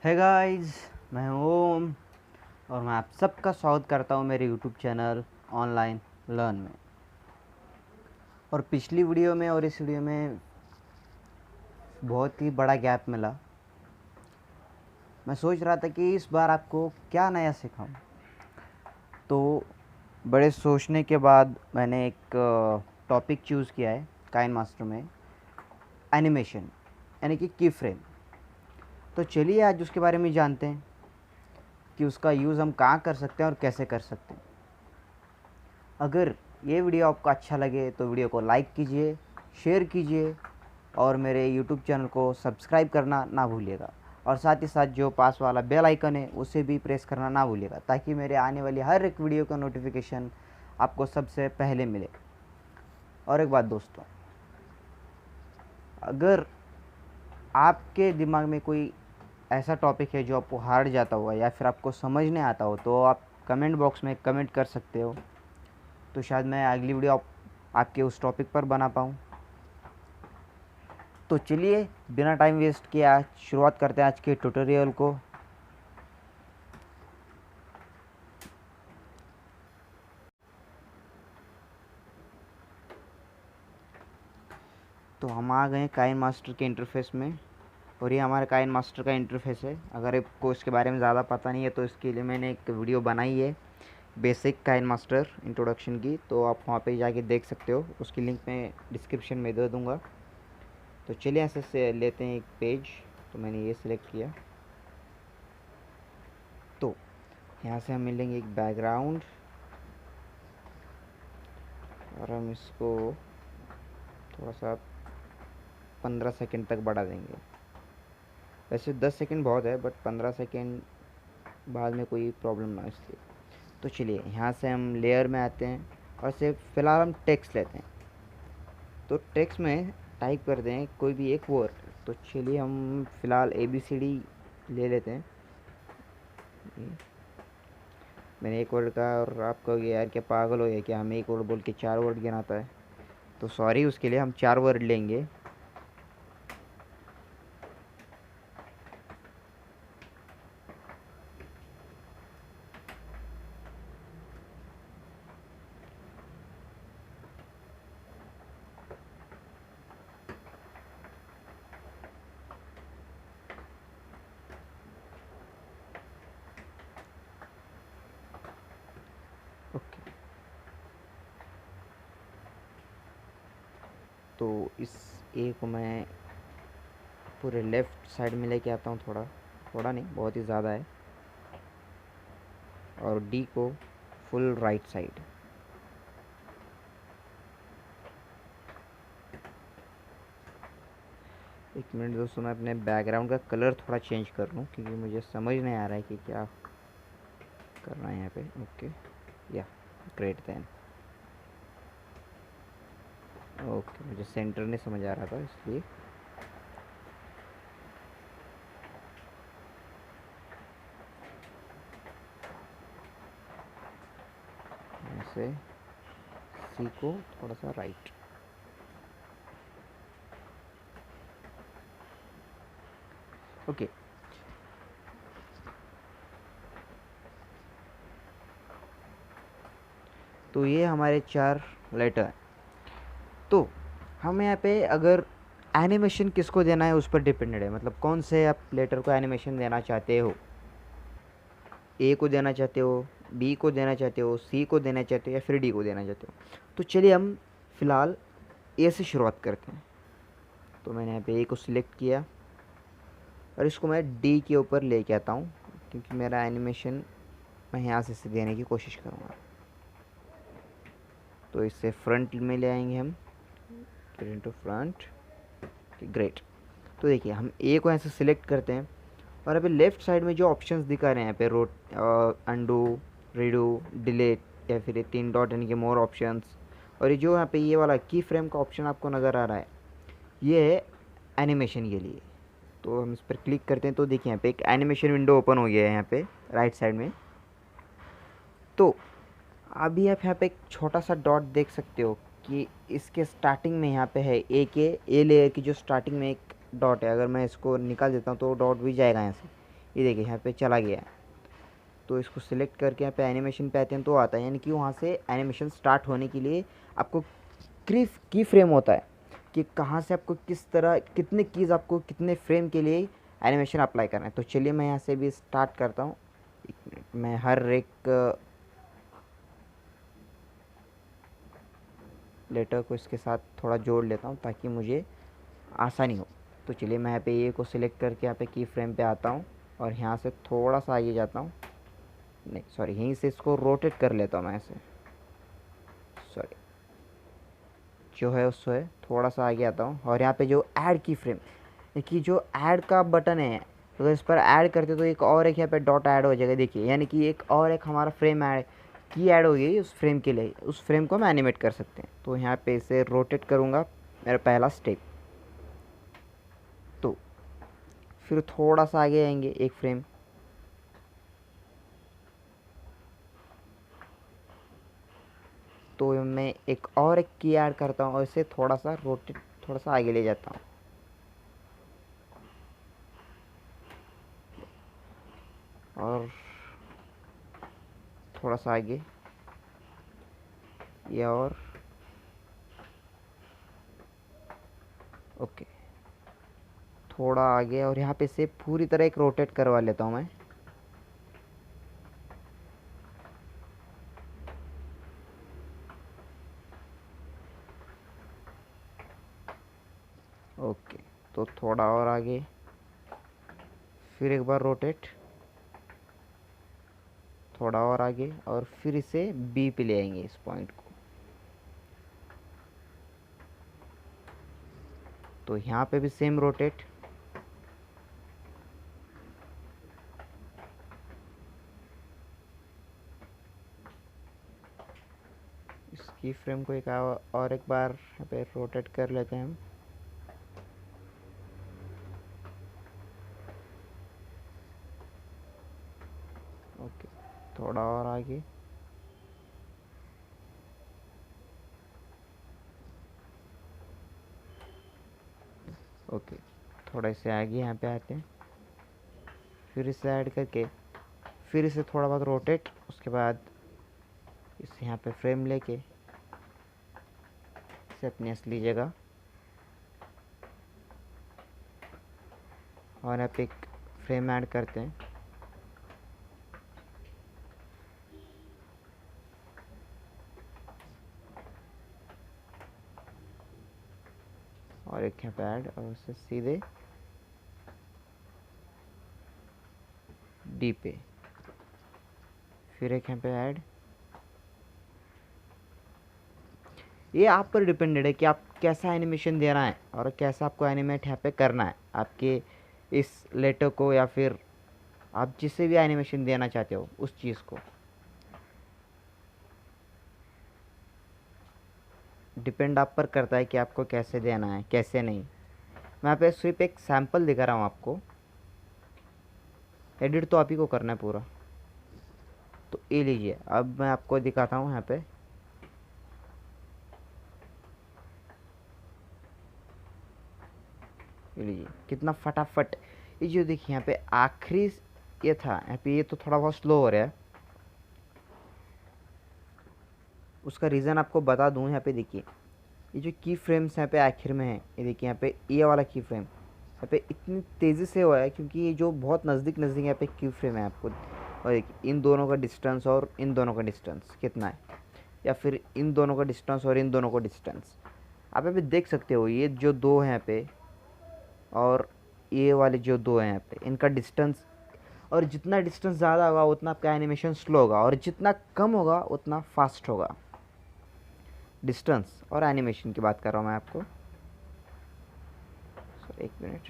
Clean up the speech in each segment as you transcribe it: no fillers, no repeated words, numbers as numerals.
है गाइस, मैं हूं ओम और मैं आप सबका स्वागत करता हूं मेरे यूट्यूब चैनल ऑनलाइन लर्न में। और पिछली वीडियो में और इस वीडियो में बहुत ही बड़ा गैप मिला। मैं सोच रहा था कि इस बार आपको क्या नया सिखाऊं, तो बड़े सोचने के बाद मैंने एक टॉपिक चूज़ किया है काइन मास्टर में, एनिमेशन यानी कि की फ्रेम। तो चलिए आज उसके बारे में जानते हैं कि उसका यूज़ हम कहाँ कर सकते हैं और कैसे कर सकते हैं। अगर ये वीडियो आपको अच्छा लगे तो वीडियो को लाइक कीजिए, शेयर कीजिए और मेरे यूट्यूब चैनल को सब्सक्राइब करना ना भूलिएगा। और साथ ही साथ जो पास वाला बेल आइकन है उसे भी प्रेस करना ना भूलिएगा, ताकि मेरे आने वाली हर एक वीडियो का नोटिफिकेशन आपको सबसे पहले मिले। और एक बात दोस्तों, अगर आपके दिमाग में कोई ऐसा टॉपिक है जो आपको हार्ड जाता होगा या फिर आपको समझ नहीं आता हो, तो आप कमेंट बॉक्स में कमेंट कर सकते हो, तो शायद मैं अगली वीडियो आपके उस टॉपिक पर बना पाऊँ। तो चलिए बिना टाइम वेस्ट किए आज शुरुआत करते हैं आज के ट्यूटोरियल को। तो हम आ गए काइन मास्टर के इंटरफेस में और ये हमारे काइन मास्टर का इंटरफेस है। अगर आपको इसके बारे में ज़्यादा पता नहीं है तो इसके लिए मैंने एक वीडियो बनाई है बेसिक काइन मास्टर इंट्रोडक्शन की, तो आप वहाँ पे जाके देख सकते हो। उसकी लिंक मैं डिस्क्रिप्शन में दे दूँगा। तो चलिए ऐसे से लेते हैं एक पेज। तो मैंने ये सिलेक्ट किया। तो यहाँ से हम मिलेंगे एक बैकग्राउंड और हम इसको थोड़ा सा 15 सेकंड तक बढ़ा देंगे। वैसे 10 सेकंड बहुत है, बट 15 सेकंड बाद में कोई प्रॉब्लम ना हो इसलिए। तो चलिए यहाँ से हम लेयर में आते हैं और सिर्फ फ़िलहाल हम टेक्स्ट लेते हैं। तो टेक्स्ट में टाइप कर दें कोई भी एक वर्ड। तो चलिए हम फ़िलहाल ABCD ले लेते हैं। मैंने एक वर्ड का, और आप कहोगे यार क्या पागल हो गया क्या, हमें एक वर्ड बोल के 4 वर्ड गिनाता है। तो सॉरी, उसके लिए हम 4 वर्ड लेंगे। ओके, तो इस ए को मैं पूरे लेफ़्ट साइड में लेके आता हूँ, थोड़ा थोड़ा नहीं, बहुत ही ज़्यादा है। और डी को फुल राइट साइड। एक मिनट दोस्तों, मैं अपने बैकग्राउंड का कलर थोड़ा चेंज कर लूँ क्योंकि मुझे समझ नहीं आ रहा है कि क्या करना है यहाँ पे। ओके, या ग्रेट देन। ओके, मुझे सेंटर नहीं समझ आ रहा था इसलिए। ऐसे सी को थोड़ा सा राइट। ओके, तो ये हमारे 4 लेटर हैं। तो हम यहाँ पे अगर एनिमेशन किसको देना है उस पर डिपेंडेड है, मतलब कौन से आप लेटर को एनिमेशन देना चाहते हो। ए को देना चाहते हो, बी को देना चाहते हो, सी को देना चाहते हो या फिर डी को देना चाहते हो। तो चलिए हम फ़िलहाल ए से शुरुआत करते हैं। तो मैंने यहाँ पे ए को सिलेक्ट किया और इसको मैं डी के ऊपर लेके आता हूँ क्योंकि मेरा एनिमेशन मैं यहाँ से देने की कोशिश करूँगा। तो इससे फ्रंट में ले आएंगे हम, इनटू फ्रंट। ग्रेट। तो देखिए हम ए को ऐसे सिलेक्ट करते हैं और अभी लेफ़्ट साइड में जो ऑप्शंस दिखा रहे हैं यहाँ पे, रोट, अंडू, रीडू, डिलीट या फिर ये 3 डॉट यानी कि मोर ऑप्शंस, और ये जो यहाँ पे ये वाला की फ्रेम का ऑप्शन आपको नज़र आ रहा है, ये है एनिमेशन के लिए। तो हम इस पर क्लिक करते हैं तो देखिए यहाँ पे एक एनिमेशन विंडो ओपन हो गया है यहाँ पे राइट साइड में। तो अभी आप यहाँ पे एक छोटा सा डॉट देख सकते हो कि इसके स्टार्टिंग में यहाँ पे है ए लेयर की जो स्टार्टिंग में एक डॉट है। अगर मैं इसको निकाल देता हूँ तो डॉट भी जाएगा यहाँ से। ये देखिए यहाँ पे चला गया। तो इसको सिलेक्ट करके यहाँ पे एनिमेशन पे आते हैं तो आता है, यानी कि वहाँ से एनिमेशन स्टार्ट होने के लिए आपको की फ्रेम होता है कि कहाँ से आपको किस तरह कितने कीज़ आपको कितने फ्रेम के लिए एनिमेशन अप्लाई करना है। तो चलिए मैं यहाँ से भी स्टार्ट करता हूँ। एक मिनट, मैं हर एक लेटर को इसके साथ थोड़ा जोड़ लेता हूँ ताकि मुझे आसानी हो। तो चलिए मैं यहाँ पे ए को सिलेक्ट करके यहाँ पे की फ्रेम पे आता हूँ और यहाँ से थोड़ा सा आगे जाता हूँ, नहीं सॉरी, यहीं से इसको रोटेट कर लेता हूँ मैं ऐसे, सॉरी, जो है उससे थोड़ा सा आगे आता हूँ और यहाँ पे जो ऐड की फ्रेम, देखिए जो ऐड का बटन है, अगर इस पर ऐड करते तो एक यहाँ पे डॉट ऐड हो जाएगा। देखिए यानी कि एक और एक हमारा फ्रेम ऐड की ऐड हो गई उस फ्रेम के लिए, उस फ्रेम को हम एनिमेट कर सकते हैं। तो यहाँ पे इसे रोटेट करूँगा, मेरा पहला स्टेप। तो फिर थोड़ा सा आगे आएंगे एक फ्रेम, तो मैं एक और एक की ऐड करता हूँ और इसे थोड़ा सा रोटेट, थोड़ा सा आगे ले जाता हूँ। और थोड़ा सा आगे ये, और ओके थोड़ा आगे, और यहाँ पे से पूरी तरह एक रोटेट करवा लेता हूँ मैं। ओके तो थोड़ा और आगे, फिर एक बार रोटेट, थोड़ा और आगे, और फिर इसे बी पे ले आएंगे इस पॉइंट को। तो यहाँ पे भी सेम रोटेट, इसकी फ्रेम को एक और एक बार यहाँ पे रोटेट कर लेते हैं हम। ओके थोड़ा और आगे, ओके थोड़ा इसे आगे यहाँ पे आते हैं, फिर इसे ऐड करके फिर इसे थोड़ा बहुत रोटेट, उसके बाद इसे यहाँ पे फ्रेम लेके इसे अपनी असली जगह, और यहाँ पे एक फ्रेम ऐड करते हैं। और एक यहाँ पे ऐड, और उसे सीधे डी पे, फिर एक यहाँ पे ऐड। ये आप पर डिपेंडेड है कि आप कैसा एनिमेशन देना है और कैसा आपको एनिमेट यहाँ पे करना है आपके इस लेटर को, या फिर आप जिसे भी एनिमेशन देना चाहते हो उस चीज़ को, डिपेंड आप पर करता है कि आपको कैसे देना है कैसे नहीं। मैं यहाँ पे सिर्फ एक सैंपल दिखा रहा हूँ आपको, एडिट तो आप ही को करना है पूरा। तो ये लीजिए, अब मैं आपको दिखाता हूँ यहाँ पे, ये लीजिए कितना फटाफट। ये जो देखिए यहाँ पे आखिरी ये था, यहाँ पे ये तो थोड़ा बहुत स्लो हो रहा है। उसका रीज़न आपको बता दूँ, यहाँ पे देखिए ये जो की फ्रेम्स यहाँ पे आखिर में है, ये देखिए यहाँ पे ये वाला की फ्रेम यहाँ पे इतनी तेज़ी से हुआ है क्योंकि ये जो बहुत नज़दीक नज़दीक यहाँ पे की फ्रेम है आपको, और देखिए इन दोनों का डिस्टेंस और इन दोनों का डिस्टेंस कितना है, या फिर इन दोनों का डिस्टेंस और इन दोनों का डिस्टेंस आप यहाँ पे देख सकते हो। ये जो दो हैं यहाँ पे और ये वाले जो दो हैं यहाँ पे, इनका डिस्टेंस, और जितना डिस्टेंस ज़्यादा होगा उतना आपका एनिमेशन स्लो होगा, और जितना कम होगा उतना फास्ट होगा। डिस्टेंस और एनिमेशन की बात कर रहा हूँ मैं आपको। एक मिनट,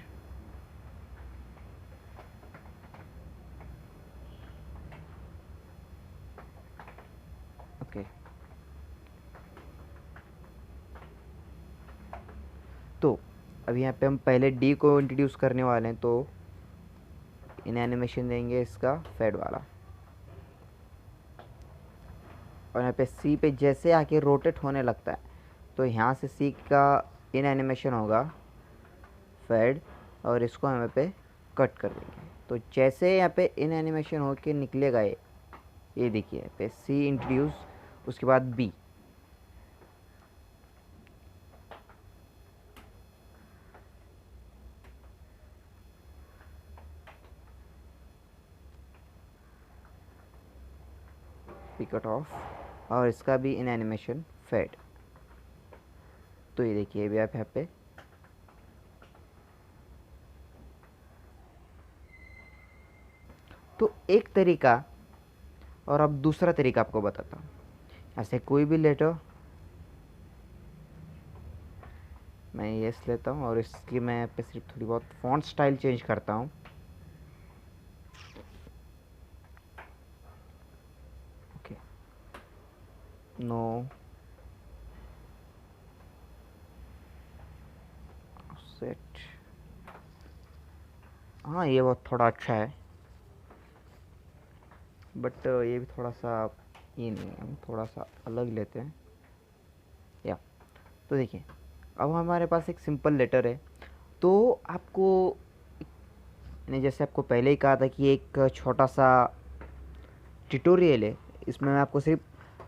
ओके तो अभी यहाँ पे हम पहले डी को इंट्रोड्यूस करने वाले हैं, तो इन एनिमेशन देंगे इसका फेड वाला, और यहाँ पे सी पे जैसे आके रोटेट होने लगता है तो यहाँ से सी का इन एनिमेशन होगा फेड, और इसको हम यहाँ पे कट कर देंगे। तो जैसे यहाँ पे इन एनिमेशन होके निकलेगा ये देखिए यहाँ पे सी इंट्रोड्यूस, उसके बाद बी, कट ऑफ, और इसका भी इन एनिमेशन फेड। तो ये देखिए अभी आप यहाँ पे तो एक तरीका, और अब दूसरा तरीका आपको बताता हूँ। ऐसे कोई भी लेटर मैं यस लेता हूँ और इसकी मैं यहाँ पे सिर्फ थोड़ी बहुत फॉन्ट स्टाइल चेंज करता हूँ। ओके, नो सेट, हाँ ये बहुत थोड़ा अच्छा है, बट ये भी थोड़ा सा ये नहीं है, हम थोड़ा सा अलग लेते हैं या। तो देखिए अब हमारे पास एक सिंपल लेटर है। तो आपको ने जैसे आपको पहले ही कहा था कि एक छोटा सा ट्यूटोरियल है, इसमें मैं आपको सिर्फ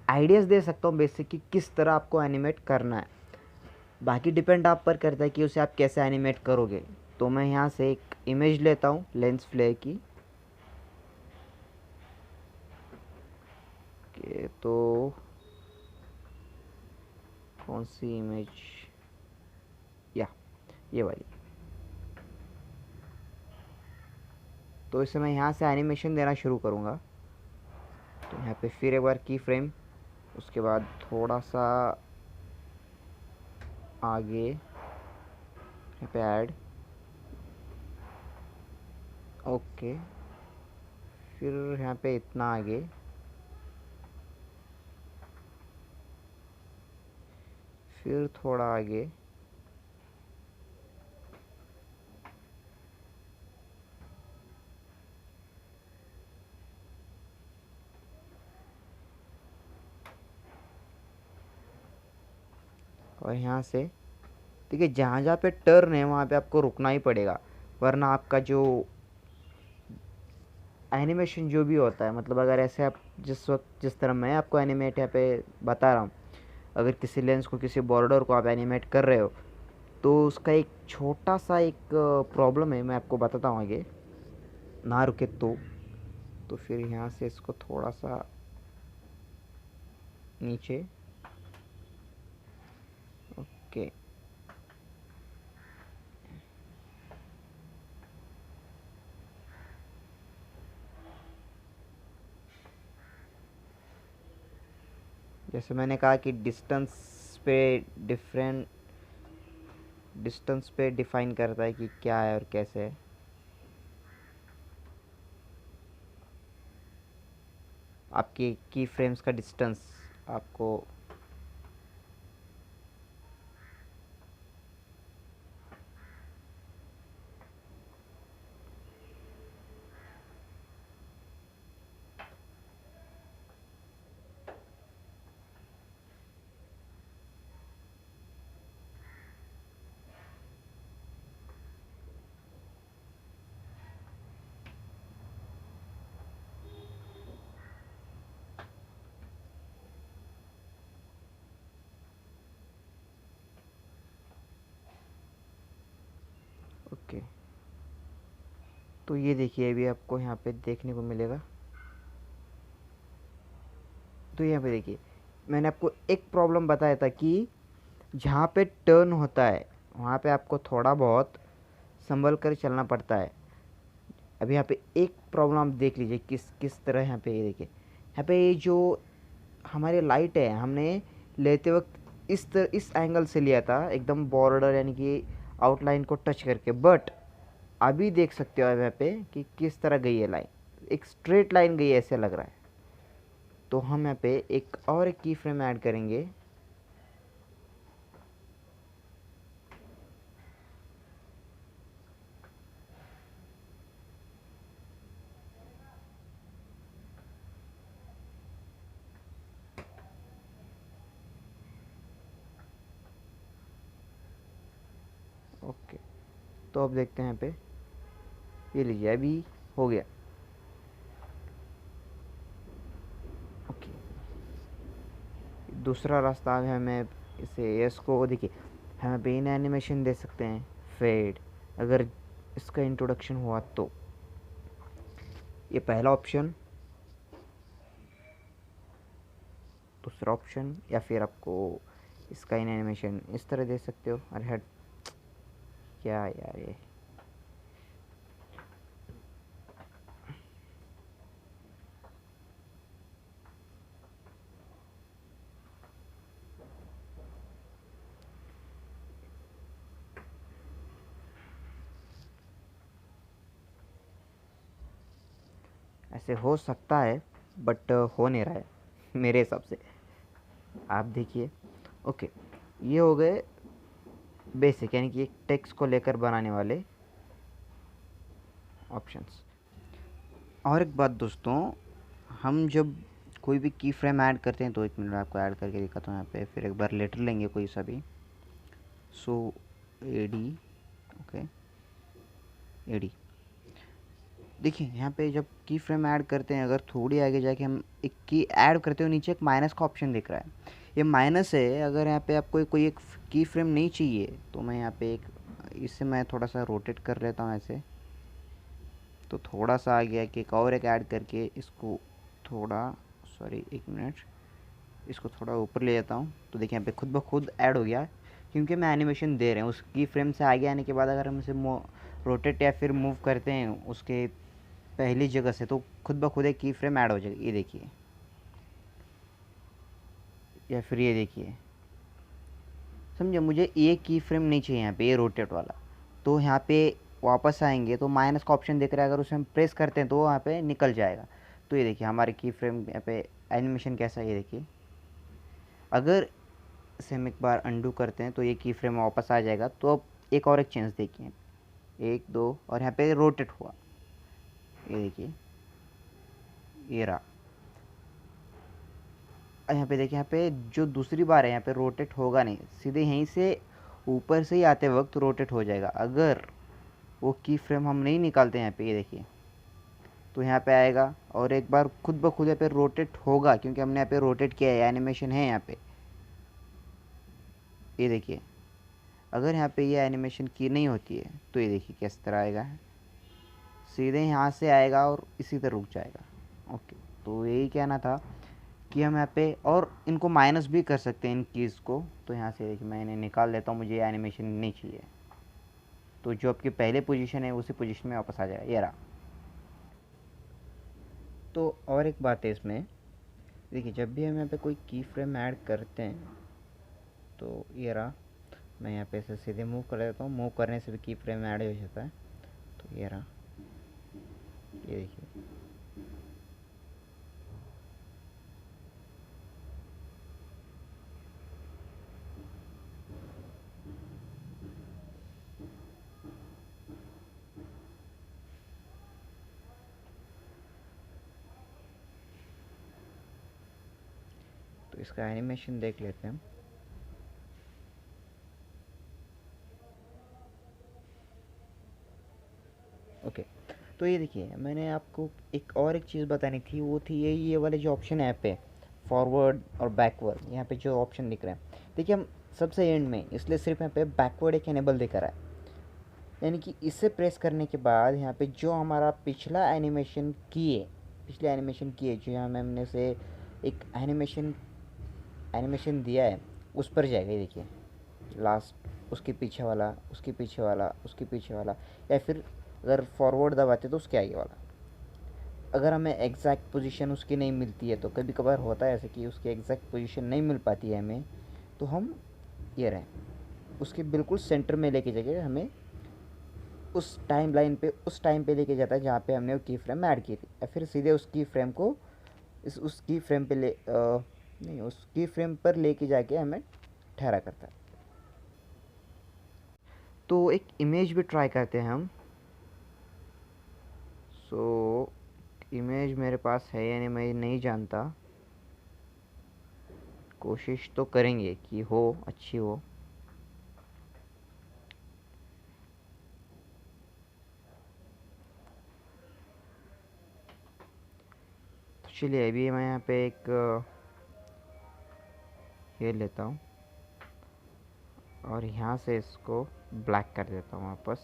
आइडियाज़ दे सकता हूँ बेसिक कि किस तरह आपको एनिमेट करना है। बाकी डिपेंड आप पर करता है कि उसे आप कैसे एनिमेट करोगे। तो मैं यहाँ से एक इमेज लेता हूँ लेंस फ्लेयर की। तो कौन सी इमेज, या ये वाली। तो इसे मैं यहाँ से एनिमेशन देना शुरू करूँगा। तो यहाँ पे फिर एक बार की फ्रेम, उसके बाद थोड़ा सा आगे यहाँ पे ऐड, ओके, फिर यहाँ पे इतना आगे, फिर थोड़ा आगे, और यहाँ से देखिए जहाँ जहाँ पे टर्न है वहाँ पे आपको रुकना ही पड़ेगा, वरना आपका जो एनिमेशन जो भी होता है, मतलब अगर ऐसे आप जिस वक्त जिस तरह मैं आपको एनिमेट यहाँ पे बता रहा हूँ, अगर किसी लेंस को किसी बॉर्डर को आप एनिमेट कर रहे हो तो उसका एक छोटा सा एक प्रॉब्लम है, मैं आपको बताता हूँ आगे, ना रुके तो फिर यहाँ से इसको थोड़ा सा नीचे, ओके, जैसे मैंने कहा कि डिस्टेंस पे डिफाइन करता है कि क्या है और कैसे है। आपकी की फ्रेम्स का डिस्टेंस आपको ओके। तो ये देखिए अभी आपको यहाँ पे देखने को मिलेगा। तो यहाँ पे देखिए मैंने आपको एक प्रॉब्लम बताया था कि जहाँ पे टर्न होता है वहाँ पे आपको थोड़ा बहुत संभल कर चलना पड़ता है। अभी यहाँ पे एक प्रॉब्लम आप देख लीजिए किस किस तरह यहाँ पे, ये देखिए यहाँ पे ये जो हमारी लाइट है हमने लेते वक्त इस एंगल से लिया था, एकदम बॉर्डर यानी कि आउटलाइन को टच करके, बट अभी देख सकते हो आप यहाँ पे कि किस तरह गई है लाइन, एक स्ट्रेट लाइन गई है ऐसे लग रहा है। तो हम यहाँ पे एक और एक की फ्रेम ऐड करेंगे। ओके, तो अब देखते हैं यहाँ पे, ये लीजिए अभी हो गया। ओके, दूसरा रास्ता है, हमें इसे एस को देखिए, हम बेन एनिमेशन दे सकते हैं, फेड, अगर इसका इंट्रोडक्शन हुआ तो ये पहला ऑप्शन, दूसरा ऑप्शन, या फिर आपको इसका इन एनिमेशन इस तरह दे सकते हो। अरे हट, क्या यार ये, ऐसे हो सकता है बट हो नहीं रहा है मेरे हिसाब से। आप देखिए। ओके, ये हो गए बेसिक, यानी कि एक टेक्स्ट को लेकर बनाने वाले ऑप्शंस। और एक बात दोस्तों, हम जब कोई भी की फ्रेम ऐड करते हैं, तो एक मिनट में आपको ऐड करके दिखाता हूँ यहाँ पे। फिर एक बार लेटर लेंगे कोई सा भी, so A D, okay A D. देखिए यहाँ पे जब की फ्रेम ऐड करते हैं, अगर थोड़ी आगे जाके हम एक की ऐड करते हो, नीचे एक माइनस का ऑप्शन दिख रहा है, ये माइनस है। अगर यहाँ पे आपको कोई एक की फ्रेम नहीं चाहिए, तो मैं यहाँ पे एक, इससे मैं थोड़ा सा रोटेट कर लेता हूँ ऐसे, तो थोड़ा सा आ गया कि एक और एक ऐड करके इसको थोड़ा, सॉरी एक मिनट, इसको थोड़ा ऊपर ले जाता हूँ, तो देखिए यहाँ पे खुद ब खुद ऐड हो गया, क्योंकि मैं एनिमेशन दे रहे हैं। उस की फ्रेम से आगे आने के बाद अगर हम इसे रोटेट या फिर मूव करते हैं उसके पहली जगह से, तो खुद ब खुद एक की फ्रेम ऐड हो जाएगी। ये देखिए, या फिर ये देखिए, समझे, मुझे ये की फ्रेम नहीं चाहिए यहाँ पे, ये रोटेट वाला। तो यहाँ पे वापस आएंगे तो माइनस का ऑप्शन दिख रहा है, अगर उसे हम प्रेस करते हैं तो वहाँ पे निकल जाएगा। तो ये देखिए हमारे की फ्रेम यहाँ पे एनिमेशन कैसा है, ये देखिए। अगर इसे हम एक बार अंडू करते हैं तो ये की फ्रेम वापस आ जाएगा। तो अब एक और एक चेंज देखिए, एक दो, और यहाँ पे रोटेट हुआ, ये देखिए, ये रहा। यहाँ पे देखिए, यहाँ पे जो दूसरी बार है यहाँ पे रोटेट होगा नहीं, सीधे यहीं से ऊपर से ही आते वक्त रोटेट हो जाएगा। अगर वो की फ्रेम हम नहीं निकालते यहाँ पे, ये देखिए, तो यहाँ पे आएगा और एक बार खुद ब खुद यहाँ पे रोटेट होगा, क्योंकि हमने यहाँ पे रोटेट किया है, एनिमेशन है यहाँ पे। ये देखिए, अगर यहाँ पे ये एनिमेशन की नहीं होती है, तो ये देखिए किस तरह आएगा, सीधे यहाँ से आएगा और इसी तरह रुक जाएगा। ओके, तो यही कहना था कि हम यहाँ पे और इनको माइनस भी कर सकते हैं इन कीज़ को। तो यहाँ से देखिए मैं इन्हें निकाल देता हूँ, मुझे ये एनिमेशन नहीं चाहिए, तो जो आपकी पहले पोजीशन है उसी पोजीशन में वापस आ जाएगा, ये रहा। तो और एक बात है इसमें, देखिए जब भी हम यहाँ पे कोई की फ्रेम ऐड करते हैं, तो ये रहा, मैं यहाँ पे इसे सीधे मूव कर देता हूँ, मूव करने से भी की फ्रेम ऐड हो जाता है। तो ये रहा, ये देखिए, तो इसका एनिमेशन देख लेते हैं हम। ओके, तो ये देखिए, मैंने आपको एक और एक चीज़ बतानी थी, वो थी ये वाले जो ऑप्शन है यहाँ पे, फॉरवर्ड और बैकवर्ड, यहाँ पे जो ऑप्शन दिख रहे हैं, देखिए हम सबसे एंड में, इसलिए सिर्फ यहाँ पे बैकवर्ड एक एनेबल दिख रहा है। यानी कि इसे प्रेस करने के बाद यहाँ पे जो हमारा पिछला एनिमेशन किए, पिछले एनिमेशन किए, जो यहाँ में हमने से एक एनिमेशन दिया है, उस पर जाएगा। ये देखिए, लास्ट, उसके पीछे वाला, उसके पीछे वाला, उसके पीछे वाला, या फिर अगर फॉरवर्ड दबाते तो उसके आगे वाला। अगर हमें एग्जैक्ट पोजीशन उसकी नहीं मिलती है, तो कभी कभार होता है ऐसे कि उसकी एग्जैक्ट पोजीशन नहीं मिल पाती है हमें, तो हम ये रहें, उसके बिल्कुल सेंटर में लेके जाके हमें उस टाइम लाइन पे, उस टाइम पे लेके जाता है जहाँ पे हमने वो की फ्रेम ऐड की थी, या फिर सीधे उस की फ्रेम को उस की फ्रेम पे नहीं, उस की फ्रेम पर लेके जाके हमें ठहरा करता है। तो एक इमेज भी ट्राई करते हैं हम। सो इमेज मेरे पास है या नहीं मैं नहीं जानता, कोशिश तो करेंगे कि हो, अच्छी हो। चलिए अभी मैं यहाँ पे एक ये लेता हूँ और यहाँ से इसको ब्लैक कर देता हूँ वापस।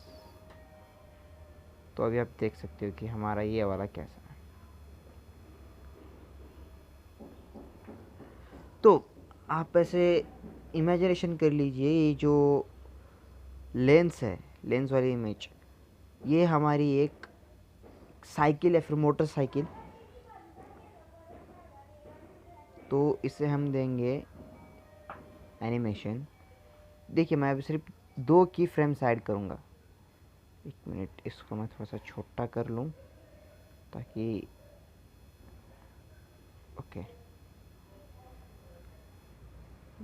तो अभी आप देख सकते हो कि हमारा ये वाला कैसा है। तो आप ऐसे इमेजिनेशन कर लीजिए, ये जो लेंस है, लेंस वाली इमेज, ये हमारी एक साइकिल या फिर मोटरसाइकिल। तो इसे हम देंगे एनिमेशन। देखिए मैं अभी सिर्फ 2 की फ्रेम्स ऐड करूँगा। एक मिनट, इसको मैं थोड़ा सा छोटा कर लूँ ताकि ओके,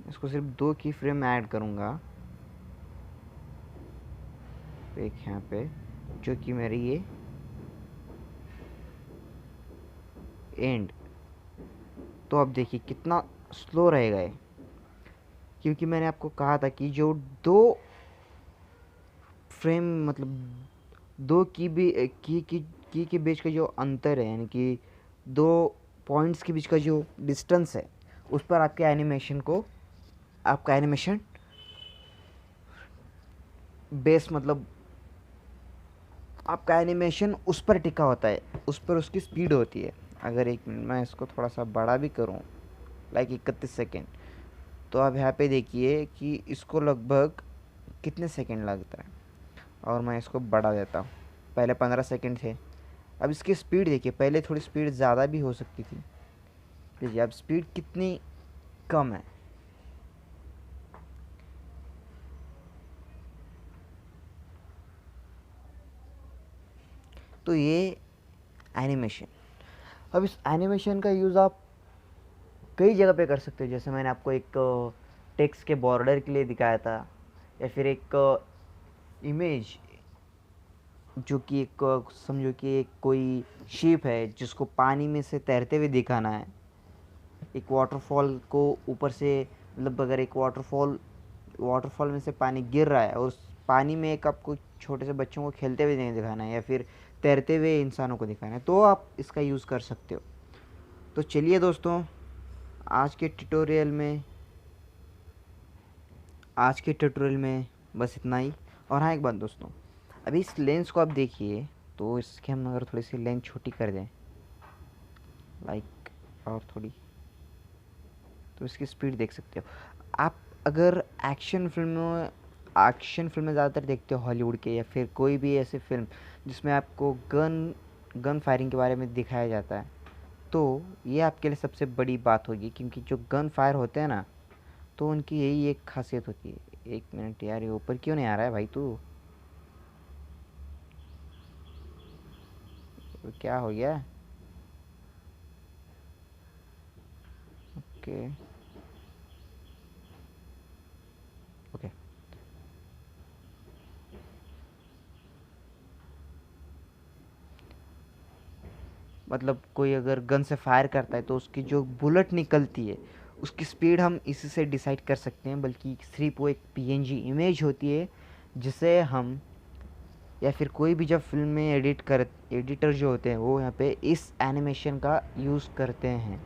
इसको सिर्फ 2 की फ्रेम ऐड करूँगा एक यहाँ पे, जो कि मेरी ये एंड। तो अब देखिए कितना स्लो रहेगा ये, क्योंकि मैंने आपको कहा था कि जो 2 फ्रेम मतलब 2 की के बीच का जो अंतर है, यानी कि 2 पॉइंट्स के बीच का जो डिस्टेंस है, उस पर आपका एनिमेशन बेस मतलब आपका एनिमेशन उस पर टिका होता है, उस पर उसकी स्पीड होती है। अगर एक मिनट मैं इसको थोड़ा सा बड़ा भी करूं, लाइक 31 सेकेंड, तो आप यहाँ पे देखिए कि इसको लगभग कितने सेकेंड लगता है। और मैं इसको बढ़ा देता हूँ, पहले 15 सेकेंड थे, अब इसकी स्पीड देखिए, पहले थोड़ी स्पीड ज़्यादा भी हो सकती थी, देखिए अब स्पीड कितनी कम है। तो ये एनिमेशन। अब इस एनिमेशन का यूज़ आप कई जगह पे कर सकते हो, जैसे मैंने आपको एक टेक्स्ट के बॉर्डर के लिए दिखाया था, या फिर एक इमेज जो कि एक समझो कि एक कोई शिप है जिसको पानी में से तैरते हुए दिखाना है, एक वाटरफॉल को ऊपर से, मतलब अगर एक वाटरफॉल में से पानी गिर रहा है और उस पानी में एक आपको छोटे से बच्चों को खेलते हुए नहीं दिखाना है, या फिर तैरते हुए इंसानों को दिखाना है, तो आप इसका यूज़ कर सकते हो। तो चलिए दोस्तों, आज के ट्यूटोरियल में बस इतना ही। और हाँ, एक बात दोस्तों, अभी इस लेंस को आप देखिए, तो इसके हम अगर थोड़ी सी लेंथ छोटी कर दें, लाइक और थोड़ी, तो इसकी स्पीड देख सकते हो आप। अगर एक्शन फिल्में ज़्यादातर देखते हो हॉलीवुड के, या फिर कोई भी ऐसी फिल्म जिसमें आपको गन फायरिंग के बारे में दिखाया जाता है, तो ये आपके लिए सबसे बड़ी बात होगी, क्योंकि जो गन फायर होते हैं ना, तो उनकी यही एक खासियत होती है। एक मिनट यार, ये ऊपर क्यों नहीं आ रहा है भाई तू, क्या हो गया? ओके ओके, मतलब कोई अगर गन से फायर करता है तो उसकी जो बुलेट निकलती है, उसकी स्पीड हम इसी से डिसाइड कर सकते हैं, बल्कि सिर्फ वो एक पीएनजी इमेज होती है जिसे हम, या फिर कोई भी जब फिल्म में एडिटर जो होते हैं वो यहाँ पे इस एनिमेशन का यूज़ करते हैं,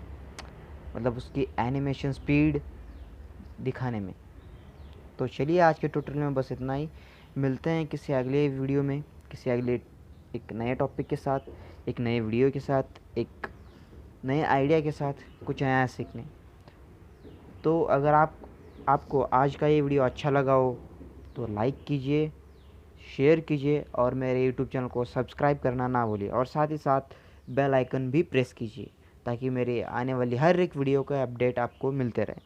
मतलब उसकी एनिमेशन स्पीड दिखाने में। तो चलिए आज के ट्यूटोरियल में बस इतना ही, मिलते हैं किसी अगले वीडियो में, किसी अगले एक नए टॉपिक के साथ, एक नए वीडियो के साथ, एक नए आइडिया के साथ, कुछ नया सीखने। तो अगर आपको आज का ये वीडियो अच्छा लगा हो तो लाइक कीजिए, शेयर कीजिए, और मेरे यूट्यूब चैनल को सब्सक्राइब करना ना भूलिए, और साथ ही साथ बेल आइकन भी प्रेस कीजिए, ताकि मेरे आने वाली हर एक वीडियो का अपडेट आपको मिलते रहे।